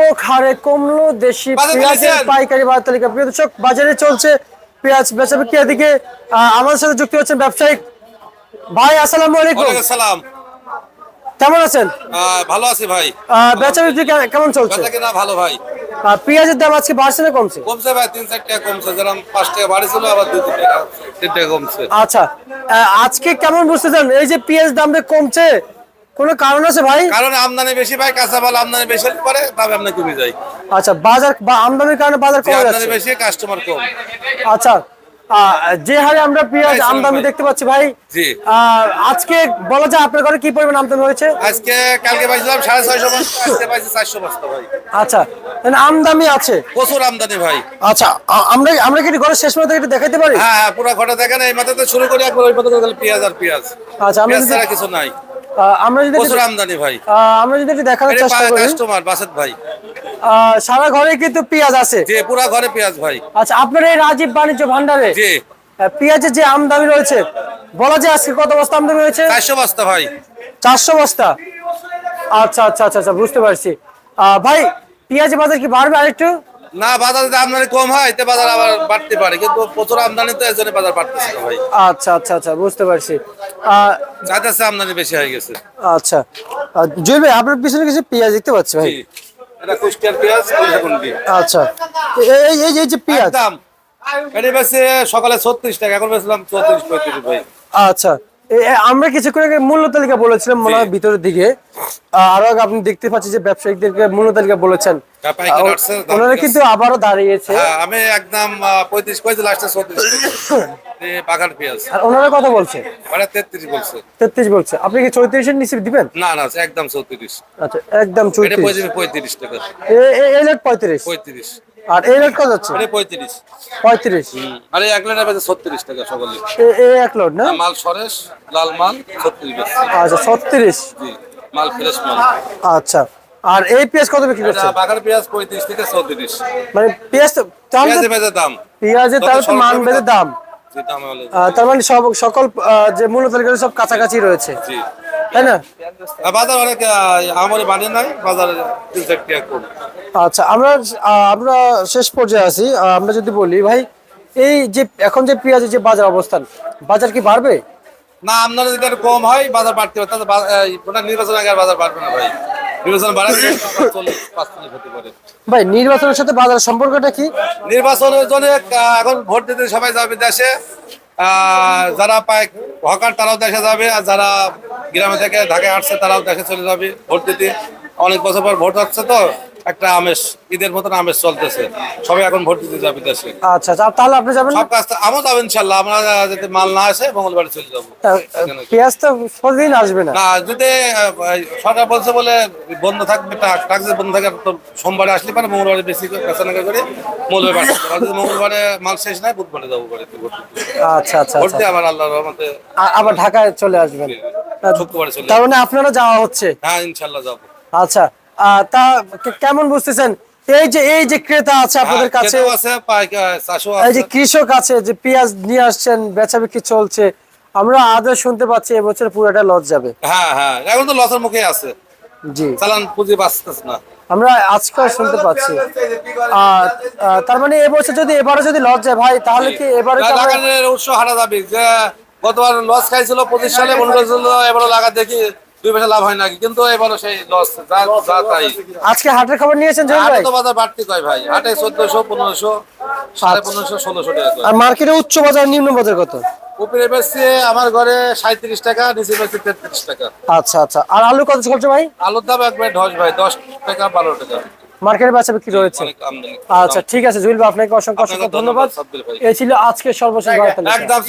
ব্যাপক হারে কমলো দেশি পেঁয়াজের পাইকারি বাজার তালিকা। প্রিয় দর্শক, বাজারে চলছে পেঁয়াজ বেচাবিক্রি। এদিকে আমাদের সাথে যুক্ত হচ্ছেন ব্যবসায়িক ভাই। আসসালামু আলাইকুম। ওয়ালাইকুম সালাম। কেমন আছেন? ভালো আছি ভাই। বেচাবিক্রি কেমন চলছে? বেচাকেনা ভালো ভাই। পেঁয়াজের দাম আজকে বাড়ছে না কমছে? কমছে ভাই, 3-4 টাকা কমছে। যেরকম 5 টাকা বাড়ছিল, আবার 2-3 টাকা 3 টাকা কমছে। আচ্ছা, আজকে কেমন বুঝতেছেন এই যে পেঁয়াজ দামটা কমছে? কোনো কারণ আছে ভাই? কারণ আমদানি বেশি ভাই, কাঁচা মাল আমদানি বেশি পরে দাম এমনি কমে যায়। আচ্ছা, বাজার বা আমদানির কারণে বাজার কমে আমদানি যাচ্ছে। বেশি, কাস্টমার কম। আচ্ছা, যে হারে আমরা পেঁয়াজ আমদানি দেখতে পাচ্ছি ভাই, জি। আজকে বলা যায় আপনার ঘরে কি পরিমাণ আমদানি হয়েছে? আজকে কালকে পাইছিলাম 650 বস্তা, আজকে পাইছি 400 বস্তা ভাই। আচ্ছা, তাহলে আমদানি আছে, প্রচুর আমদানি ভাই। আচ্ছা, আমরা কি ঘরের শেষ মাথা একটু দেখাতে পারি? হ্যাঁ হ্যাঁ, পুরো ঘটা দেখেন। এই মাথাতে শুরু করে একবার ওই মাথাতে গেলে পেঁয়াজ আর পেঁয়াজ। আচ্ছা, পেঁয়াজ ছাড়া কিছু নাই। আমরা যদি প্রচুর আমদানি ভাই। আমরা যদি একটু দেখানোর চেষ্টা করি, কাস্টমার বাসেত ভাই। সারা ঘরে কিন্তু পেঁয়াজ আছে। জি, পুরো ঘরে পেঁয়াজ ভাই। আচ্ছা, আপনার এই রাজীব বাণিজ্য ভান্ডারে জি, পেঁয়াজের যে আমদানি রয়েছে, বলা যায় আজকে কত বস্তা আমদানি হয়েছে? 400 বস্তা ভাই। 400 বস্তা। আচ্ছা আচ্ছা আচ্ছা আচ্ছা, বুঝতে পারছি। ভাই, পেঁয়াজের বাজার কি বাড়বে আরেকটু? না, বাজারে যদি আমদানি কম হয় এতে বাজার আবার বাড়তে পারে, কিন্তু প্রচুর আমদানি তো এর জন্য বাজার বাড়তেছে না ভাই। আচ্ছা আচ্ছা আচ্ছা, বুঝতে পারছি। যাইতেছে আমদানি বেশি হয়ে গেছে। আচ্ছা, জয় ভাই, আপনার পিছনে কিছু পেঁয়াজ দেখতে পাচ্ছি ভাই। জি, এটা কুষ্টিয়ার পেঁয়াজ, কুষ্টিয়াকুন্ডি। আচ্ছা, এই যে পেঁয়াজ দাম এটা বেশি সকালে 36 টাকা, এখন বেচলাম 34-35 ভাই। আচ্ছা, আমরা কিছুক্ষণ আগে মূল্য তালিকা বলেছিলাম মনে হয় ভিতরের দিকে, আরো আগে আপনি দেখতে পাচ্ছি যে ব্যবসায়িকদেরকে মূল্য তালিকা বলেছেন, ওনারা কিন্তু আবারও দাঁড়িয়েছে। আমি একদম 35 কইছি, লাস্টে 34 পাকার পেঁয়াজ। আর ওনারা কথা বলছে মানে 33 বলছে। 33 বলছে। আপনি কি 34 এর নিচে দিবেন? না না, একদম 34। আচ্ছা, একদম এটা 34। 35 টাকা। এই লেট 35। 35। আর এই লেট কত যাচ্ছে? এটা 35। 35। আরে 1 লিটার বেচে 36 টাকা সকালে। এক লোড না? মাল সরেশ, লাল মাল 36 বেচছে। আচ্ছা, 36। জি, মাল ফ্রেশ মাল। আচ্ছা, আর এই পেঁয়াজ কত বিক্রি করছে? এটা বাগার পেঁয়াজ 35 থেকে 34। মানে পেঁয়াজ তো পেঁয়াজের বেচে দাম। পেঁয়াজের তাহলে তো মান বেঁধে দাম। জি, দাম হলো। তার মানে সকল যে মূল্য তালিকা সব কাছাকাছি রয়েছে, জি, তাই না? বাজার অনেক আমারই বাড়ে নাই, বাজারে 3-4 টাকা কম। আচ্ছা, আমরা শেষ পর্যায়ে আছি। আমরা যদি বলি ভাই, এই যে এখন যে পেঁয়াজের যে বাজার অবস্থান, বাজার কি বাড়বে? না, আমদানি যদি একটু কম হয় বাজার বাড়তে পারে, তাহলে নির্বাচন আগে আর বাজার বাড়বে না ভাই। নির্বাচন বাড়ালে 40-45 হতে পারে। ভাই, নির্বাচনের সাথে বাজারের সম্পর্কটা কি? নির্বাচনের জন্য এখন ভোট দিতে সবাই যাবে দেশে। যারা পায় হকার তারাও দেশে যাবে, আর যারা গ্রামে থেকে ঢাকায় আসছে তারাও দেশে চলে যাবে ভোট দিতে। অনেক বছর পর ভোট হচ্ছে তো, একটা আমেজ, ঈদের মতন আমেজ চলতেছে। সবাই এখন ভোট দিতে যাবে দেশে। আচ্ছা আচ্ছা, তাহলে আপনি যাবেন? সব কাজ আমিও যাবো ইনশাল্লাহ। আমরা যদি মাল না আসে মঙ্গলবারে চলে যাবো। পেঁয়াজ তো প্রতিদিন আসবে না। না, যদি সরকার বলছে বলে বন্ধ থাকবে, টাকা বন্ধ থাকে, তো সোমবারে আসলে পারে, মঙ্গলবারে বেশি বেচানাকা করে মঙ্গলবারে আসতে পারে। যদি মঙ্গলবারে মাল শেষ নাই, বুধবারে যাবো করে আচ্ছা আচ্ছা ভোট আচ্ছা, দিয়ে আবার আল্লাহর রহমতে আবার ঢাকায় চলে আসবেন। শুক্রবারে চলে তার যাবো। মানে আপনারা যাওয়া হচ্ছে? হ্যাঁ, ইনশাল্লাহ যাবো। আচ্ছা, তা কেমন বুঝতেছেন এই যে ক্রেতা আছে আপনাদের কাছে, খেতেও আছে, চাষও এই যে আছে। কৃষক আছে যে পেঁয়াজ নিয়ে আসছেন, বেচা বিক্রি চলছে, আমরা আদৌ শুনতে পাচ্ছি এবছর পুরোটা লস যাবে। হ্যাঁ হ্যাঁ, এখন তো লসের মুখে আছে, জি, চালান পুঁজি বাঁচতেছে না। আমরা আজকাল শুনতে পাচ্ছি। তার মানে এবছর যদি এবারে যদি লস যায় ভাই, তাহলে কি এবারে কি আমরা- লাগানোর উৎস হারা যাবে। যে গতবার লস খাইছিল 25 সালে, মনে করছিল এবারও লাগা দেখি 2 পয়সা লাভ হয় নাকি, কিন্তু এবারও সেই লস যা তাই। আজকে হাটের খবর নিয়েছেন জহির হাটে ভাই? তো বাজার বাড়তি কয় ভাই, হাটে 1400, 1500, 1550, 1600 টাকা কয়। আর মার্কেটে উচ্চ বাজার নিম্ন বাজার কত? উপরে বেশি আমার ঘরে 37 টাকা, নিচে বেশি 33 টাকা। আচ্ছা আচ্ছা, আর আলু কত চলছে ভাই? আলুর দাম একবার ঢস ভাই, 10 টাকা 12 টাকা। মার্কেটে বেচা বিক্রি রয়েছে। অনেক আমদানি। আচ্ছা, ঠিক আছে জহির ভাই, আপনাকে অসংখ্য আপনাকে ধন্যবাদ। সাব্বির ভাই। এই ছিল আজকে সর্বশেষ বার্তা। একদম